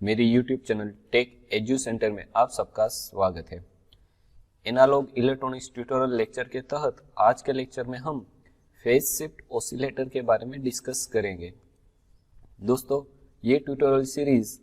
मेरे YouTube channel Tech Edu Center में आप सबका स्वागत है। एनालॉग इलेक्ट्रॉनिक्स ट्यूटोरियल लेक्चर के तहत आज के लेक्चर में हम फेज शिफ्ट ऑसिलेटर के बारे में डिस्कस करेंगे। दोस्तों, ये tutorial series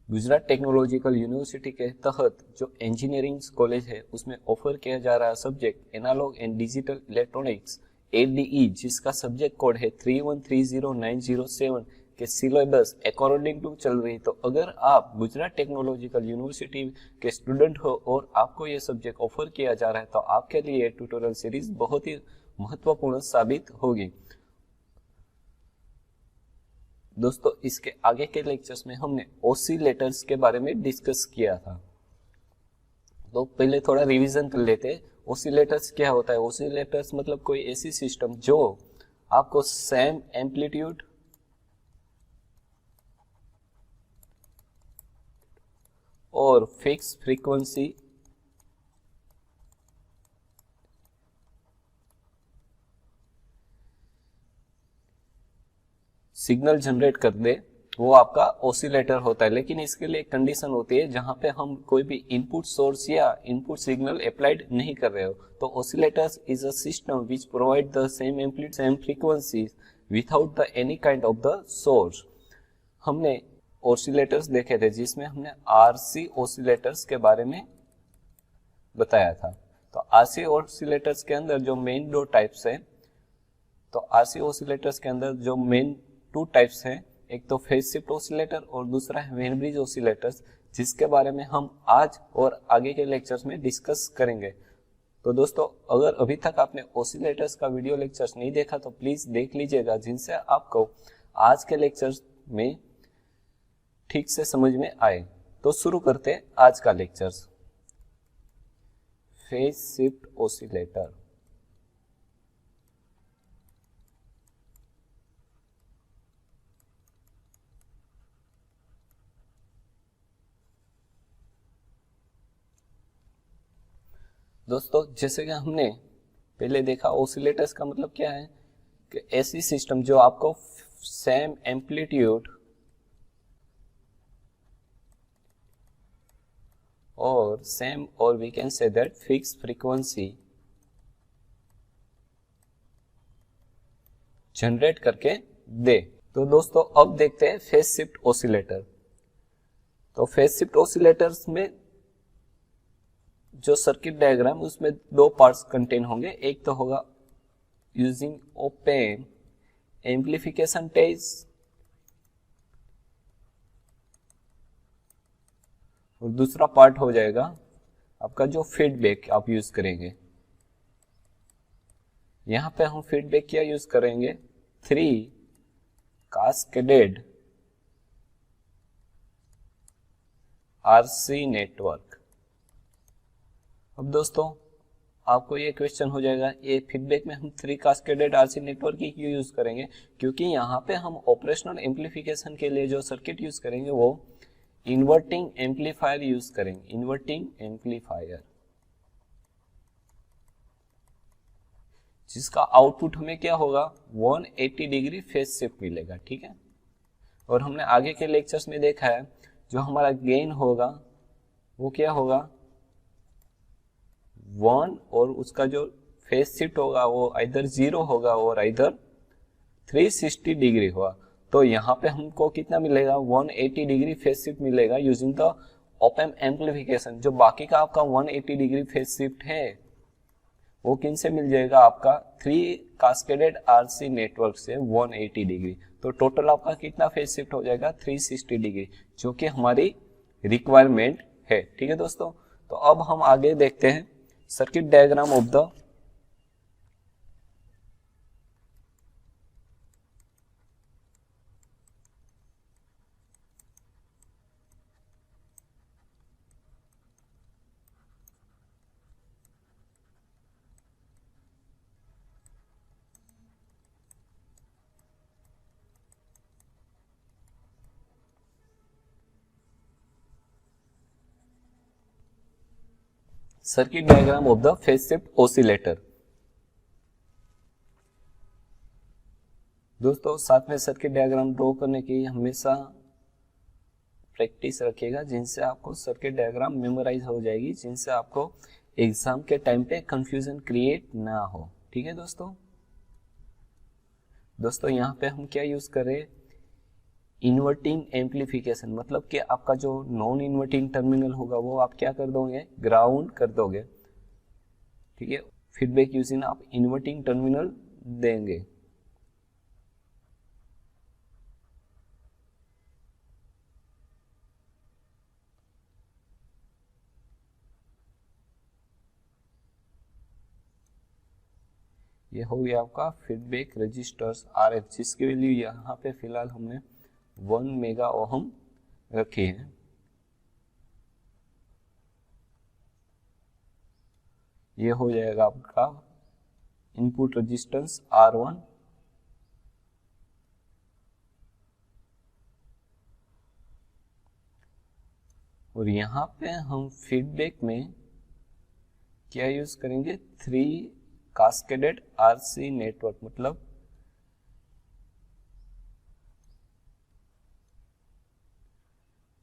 Gujarat technological university के तहत जो इंजीनियरिंग कॉलेज है उसमें ऑफर किया जा रहा subject analog and digital electronics ADE, जिसका सब्जेक्ट कोड है 3130907 के सिलेबस अकॉर्डिंग टू चल रही। तो अगर आप गुजरात टेक्नोलॉजिकल यूनिवर्सिटी के स्टूडेंट हो और आपको ये सब्जेक्ट ऑफर किया जा रहा है तो आपके लिए ये ट्यूटोरियल सीरीज बहुत ही महत्वपूर्ण साबित होगी। दोस्तों, इसके आगे के लेक्चर्स में हमने ऑसिलेटर्स के बारे में डिस्कस किया था, तो पहले थोड़ा रिवीजन कर लेते हैं। ऑसिलेटर्स क्या होता है? ऑसिलेटर्स मतलब कोई ऐसी सिस्टम जो आपको सेम एम्पलीट्यूड और फिक्स फ्रीक्वेंसी सिग्नल जनरेट कर दे, वो आपका ऑसिलेटर होता है। लेकिन इसके लिए एक कंडीशन होती है जहां पे हम कोई भी इनपुट सोर्स या इनपुट सिग्नल अप्लाइड नहीं कर रहे हो। तो oscillators is a system which provide the same amplitude same frequencies without the any kind of the source. हमने ऑसिलेटर्स देखे थे जिसमें हमने RC ऑसिलेटर्स के बारे में बताया था। तो RC ऑसिलेटर्स के अंदर जो मेन दो टाइप्स है, तो RC ऑसिलेटर्स के अंदर जो मेन टू टाइप्स हैं, एक तो फेज शिफ्ट ऑसिलेटर और दूसरा है वेन ब्रिज ऑसिलेटर्स, जिसके बारे में हम आज और आगे के लेक्चर्स में डिस्कस करेंगे। तो दोस्तों, अगर अभी तक आपने ऑसिलेटर्स का वीडियो लेक्चर्स नहीं देखा तो प्लीज देख लीजिएगा, जिनसे आपको आज के लेक्चर्स में ठीक से समझ में आए। तो शुरू करते हैं आज का लेक्चर्स। Phase shift oscillator. दोस्तों, जैसे कि हमने पहले देखा, ऑसिलेटर्स का मतलब क्या है कि ऐसी सिस्टम जो आपको सेम एम्पलीट्यूड और सेम और we can say that fix frequency generate करके दे। तो दोस्तों, अब देखते हैं फेज शिफ्ट ऑसिलेटर। तो फेज शिफ्ट ऑसिलेटर्स में जो सर्किट डायग्राम उसमें दो पार्ट्स कंटेन होंगे। एक तो होगा यूजिंग ओपन एम्प्लीफिकेशन टेस्ट और दूसरा पार्ट हो जाएगा आपका जो फीडबैक आप यूज करेंगे। यहां पे हम फीडबैक क्या यूज करेंगे? 3 कास्केडेड RC नेटवर्क। अब दोस्तों, आपको ये क्वेश्चन हो जाएगा, ये फीडबैक में हम 3 कास्केडेड RC नेटवर्क ही क्यों यूज करेंगे? क्योंकि यहाँ पे हम ऑपरेशनल एम्प्लीफिकेशन के लिए जो सर्किट यूज करेंगे वो इन्वर्टिंग एम्पलीफायर यूज करेंगे। इन्वर्टिंग एम्पलीफायर जिसका आउटपुट हमें क्या होगा? 180 डिग्री फेज शिफ्ट मिलेगा। ठीक है, और हमने आगे के लेक्चर्स में देखा है जो हमारा गेन होगा वो क्या होगा? 1, और उसका जो फेज शिफ्ट होगा वो आइदर 0 होगा और आइदर 360 डिग्री होगा। तो यहाँ पे हमको कितना मिलेगा? 180 डिग्री फेज शिफ्ट मिलेगा यूजिंग द ऑप-एम्प एम्प्लीफिकेशन। जो बाकी का आपका 180 डिग्री फेज शिफ्ट है वो किन से मिल जाएगा? आपका 3 कास्केडेड RC नेटवर्क से 180 डिग्री। तो टोटल आपका कितना फेज शिफ्ट हो जाएगा? 360 डिग्री, जो कि हमारी रिक्वायरमेंट है। ठीक है दोस्तों, तो अब हम आगे देखते हैं circuit diagram of the circuit diagram of the phase shift oscillator. दोस्तों, साथ में सर्किट डायग्राम ड्रॉ करने की हमेशा प्रैक्टिस रखिएगा, जिनसे आपको सर्किट डायग्राम मेमोराइज हो जाएगी, जिनसे आपको एग्जाम के टाइम पे कंफ्यूजन क्रिएट ना हो। ठीक है दोस्तों यहाँ पे हम क्या यूज कर रहे हैं, इन्वर्टिंग एम्पलीफिकेशन, मतलब कि आपका जो नॉन इन्वर्टिंग टर्मिनल होगा वो आप क्या कर दोगे, ग्राउंड कर दोगे। ठीक है, फीडबैक यूजिंग आप इन्वर्टिंग टर्मिनल देंगे। ये हो गया आपका फीडबैक रजिस्टर्स RF, जिसकी वैल्यू यहाँ पे फिलहाल हमने 1 मेगा ओहम रखी है। ये हो जाएगा आपका इनपुट रेजिस्टेंस R1, और यहाँ पे हम फीडबैक में क्या यूज करेंगे, 3 कास्केडेड RC नेटवर्क, मतलब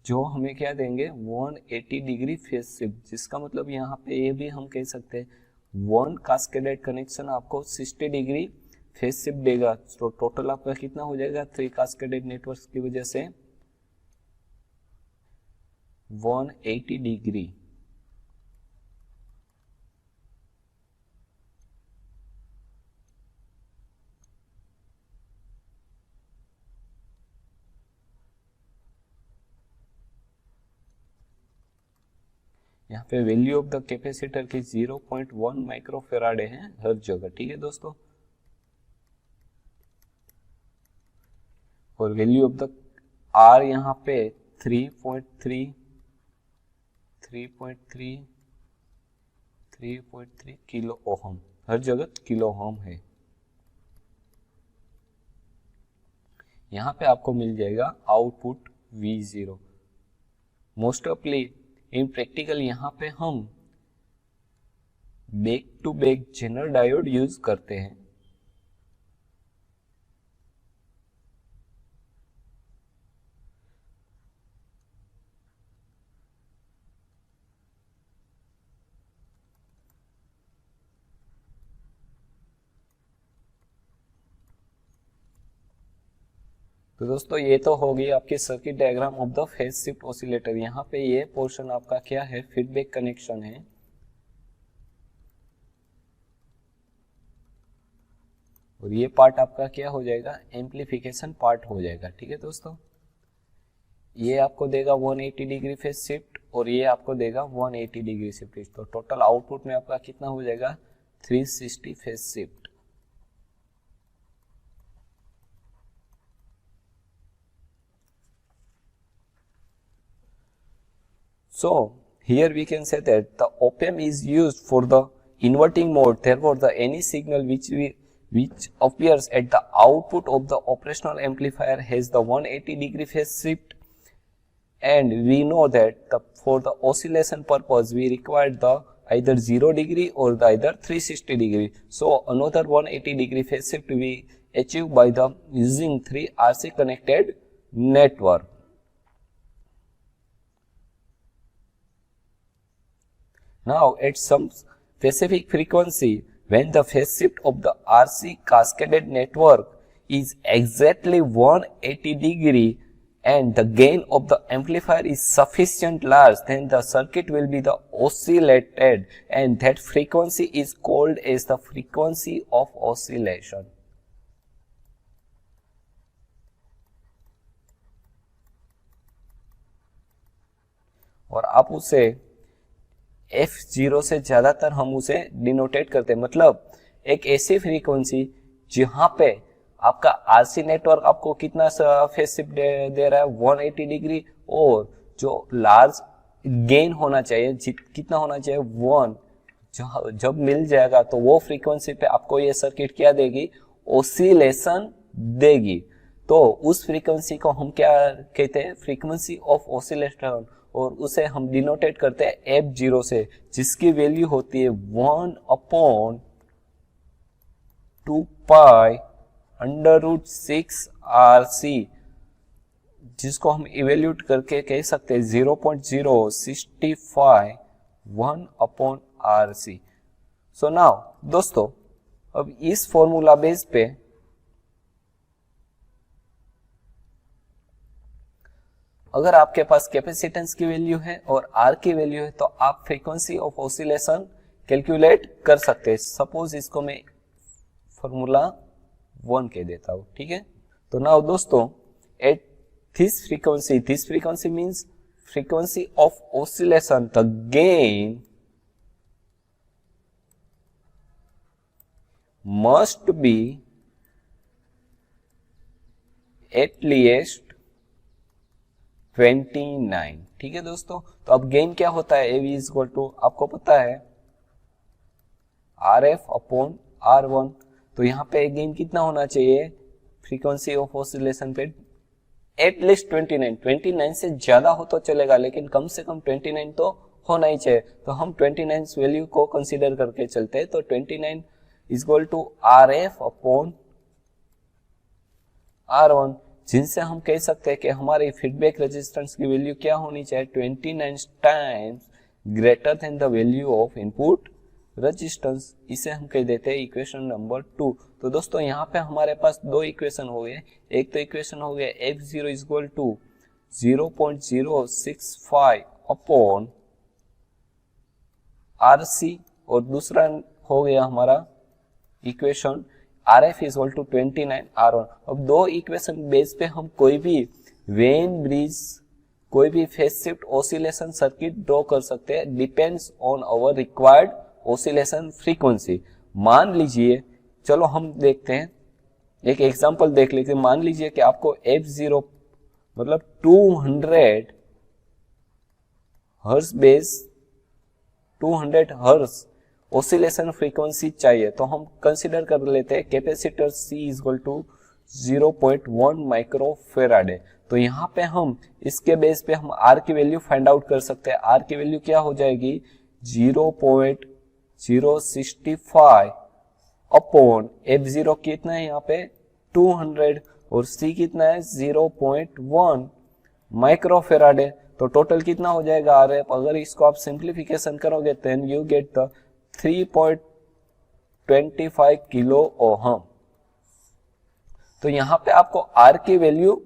जो हमें क्या देंगे 180 डिग्री फेज शिफ्ट, जिसका मतलब यहाँ पे ये भी हम कह सकते हैं 1 कास्केडेड कनेक्शन आपको 60 डिग्री फेज शिफ्ट देगा। तो टोटल आपका कितना हो जाएगा 3 कास्केडेड नेटवर्क की वजह से 180 डिग्री। यहाँ पे वैल्यू ऑफ द कैपेसिटर की 0.1 माइक्रोफेराडे है हर जगह। ठीक है दोस्तों, और वैल्यू ऑफ द R यहाँ पे 3.3 किलो ओहम, हर जगह किलो ओहम है। यहाँ पे आपको मिल जाएगा आउटपुट V0। मोस्ट ऑफली इन प्रैक्टिकल यहाँ पे हम back to back zener diode use करते हैं। तो दोस्तों ये तो हो गई आपकी circuit diagram of the phase shift oscillator. यहाँ पे ये पोर्शन आपका क्या है, फीडबैक कनेक्शन है, और ये पार्ट आपका क्या हो जाएगा, एम्पलीफिकेशन पार्ट हो जाएगा। ठीक है दोस्तों, ये आपको देगा 180 डिग्री फेज शिफ्ट और ये आपको देगा 180 डिग्री शिफ्ट। तो टोटल आउटपुट में आपका कितना हो जाएगा 360 phase shift. So here we can say that the op-amp is used for the inverting mode. Therefore, the any signal which appears at the output of the operational amplifier has the 180 degree phase shift, and we know that for the oscillation purpose we require the either 0 degree or the either 360 degree. So another 180 degree phase shift we achieve by the using 3 RC connected network. Now at some specific frequency, when the phase shift of the RC cascaded network is exactly 180 degree and the gain of the amplifier is sufficient large, then the circuit will be the oscillated, and that frequency is called as the frequency of oscillation. और आप उसे F0 से ज्यादातर हम उसे denotate करते हैं, मतलब एक ऐसी फ्रीक्वेंसी जहां पे आपका आरसी नेटवर्क आपको कितना फेज शिफ्ट दे रहा है 180 डिग्री, और जो लार्ज गेन होना चाहिए कितना होना चाहिए 1, जब मिल जाएगा तो वो फ्रीक्वेंसी पे आपको ये सर्किट क्या देगी, ओसिलेशन देगी। तो उस फ्रीक्वेंसी को हम क्या कहते हैं, फ्रीक्वेंसी ऑफ ओसिलेशन, और उसे हम डिनोटेट करते हैं F0 से, जिसकी वैल्यू होती है 1/2 पाई √6 RC, जिसको हम इवेल्यूट करके कह सकते हैं 0.065 1/RC। सो नाउ दोस्तों, अब इस फॉर्मूला बेस पे अगर आपके पास कैपेसिटेंस की वैल्यू है और आर की वैल्यू है तो आप फ्रीक्वेंसी ऑफ ऑसिलेशन कैलकुलेट कर सकते हैं। सपोज इसको मैं फॉर्मूला 1 कह देता हूं, ठीक है। तो नाउ दोस्तों, at this frequency means frequency of oscillation, the gain must be at least 29। ठीक है दोस्तों, तो अब गेन क्या होता है, AV इज इक्वल टू आपको पता है RF अपॉन R1। तो यहाँ पे गेन कितना होना चाहिए फ्रीक्वेंसी ऑफ ऑसिलेशन पे, एटलीस्ट 29 से ज्यादा हो तो चलेगा, लेकिन कम से कम 29 तो होना ही चाहिए। तो हम 29 वैल्यू को कंसीडर करके चलते हैं। तो 29 is equal to RF upon R1, जिनसे हम कह सकते हैं कि हमारी फीडबैक रेजिस्टेंस की वैल्यू क्या होनी चाहिए, 29 times greater than the value of input resistance. इसे हम कह देते हैं इक्वेशन नंबर 2। तो दोस्तों यहाँ पे हमारे पास दो इक्वेशन हो गए। एक तो इक्वेशन हो गया F0 is equal to 0.065 upon RC, और दूसरा हो गया हमारा equation RF is equal to 29 R1। अब दो इक्वेशन बेस पे हम कोई भी वेन ब्रिज, कोई भी phase shift oscillation circuit draw कर सकते हैं, depends on our required oscillation frequency. मान लीजिए, चलो हम देखते हैं, एक एग्जांपल देख लेते हैं। मान लीजिए कि आपको F0 मतलब 200 hertz base 200 hertz oscillation frequency चाहिए, तो हम कंसीडर कर लेते हैं capacitor C is equal to 0.1 micro farad. तो यहाँ पे हम इसके बेस पे हम R की वैल्यू फाइंड आउट कर सकते हैं। R की वैल्यू क्या हो जाएगी 0.065 अपॉन F0 कितना है यहाँ पे 200 और C कितना है 0.1 माइक्रो फेराडे। तो टोटल कितना हो जाएगा RF, अगर इसको आप सिंप्लीफिकेशन करोगे then you get the 3.25 kilo ohm. तो यहाँ पे आपको R की वैल्यू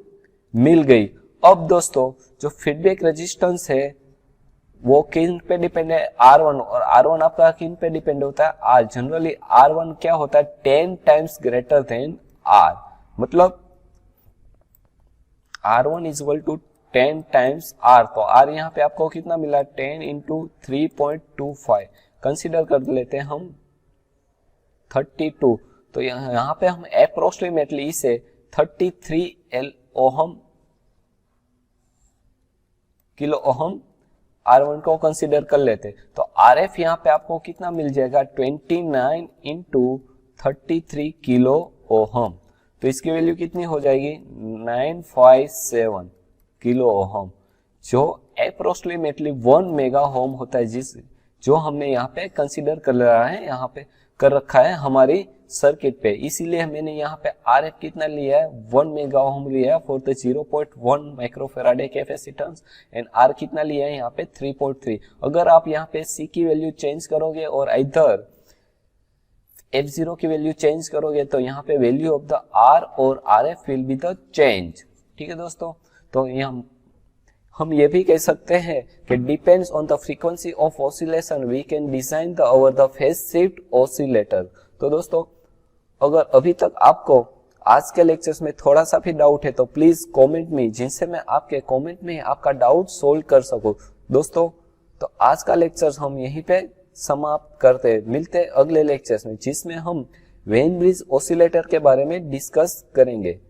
मिल गई। अब दोस्तों, जो फीडबैक रेजिस्टेंस है वो किन पे डिपेंड है, R1, और R1 आपका किन पे डिपेंड होता है, R। जनरली R1 क्या होता है 10 टाइम्स ग्रेटर देन R, मतलब R1 is equal to 10 times R। तो R यहाँ पे आपको कितना मिला 10 इंटू 3.25, कंसिडर कर लेते हैं हम 32। तो यहाँ पे हम अप्रोक्सीमेटली इसे 33 किलो ओहम R1 को कंसीडर कर लेते। तो RF यहाँ पे आपको कितना मिल जाएगा 29 इंटू 33 किलो ओहम। तो इसकी वैल्यू कितनी हो जाएगी 957 किलो ओहम, जो अप्रोक्सीमेटली 1 मेगा ओम होता है, जो हमने यहाँ पे कंसीडर कर रहा है, यहाँ पे कर रखा है हमारी सर्किट पे। इसीलिए मैंने यहाँ पे RF कितना लिया है 1 मेगा ओम लिया है for the 0.1 microfarad capacitance, and R कितना लिया है यहाँ पे 3.3। अगर आप यहाँ पे C की वैल्यू चेंज करोगे और इधर F0 की वैल्यू चेंज करोगे तो यहाँ पे वैल्यू ऑफ द R और RF will be the change. ठीक है दोस्तों, तो हम ये भी कह सकते हैं कि depends on the frequency of oscillation we can design the over the phase shift oscillator. तो दोस्तों, अगर अभी तक आपको आज के लेक्चर्स में थोड़ा सा भी डाउट है तो प्लीज कमेंट में, जिनसे मैं आपके कमेंट में आपका डाउट सोल्व कर सकूं। दोस्तों, तो आज का लेक्चर्स हम यहीं पे समाप्त करते हैं। मिलते हैं अगले लेक्चर्स में, जिसमें हम वेन ब्रिज ऑसिलेटर के बारे में डिस्कस करेंगे।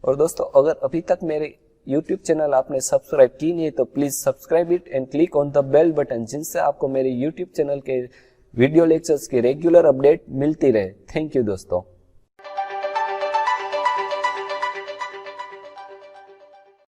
और दोस्तों, अगर अभी तक मेरे YouTube चैनल आपने सब्सक्राइब की नहीं है तो please subscribe it and click on the bell button, जिनसे आपको मेरे YouTube चैनल के वीडियो लेक्चर्स की रेगुलर अपडेट मिलती रहे। थैंक यू दोस्तों।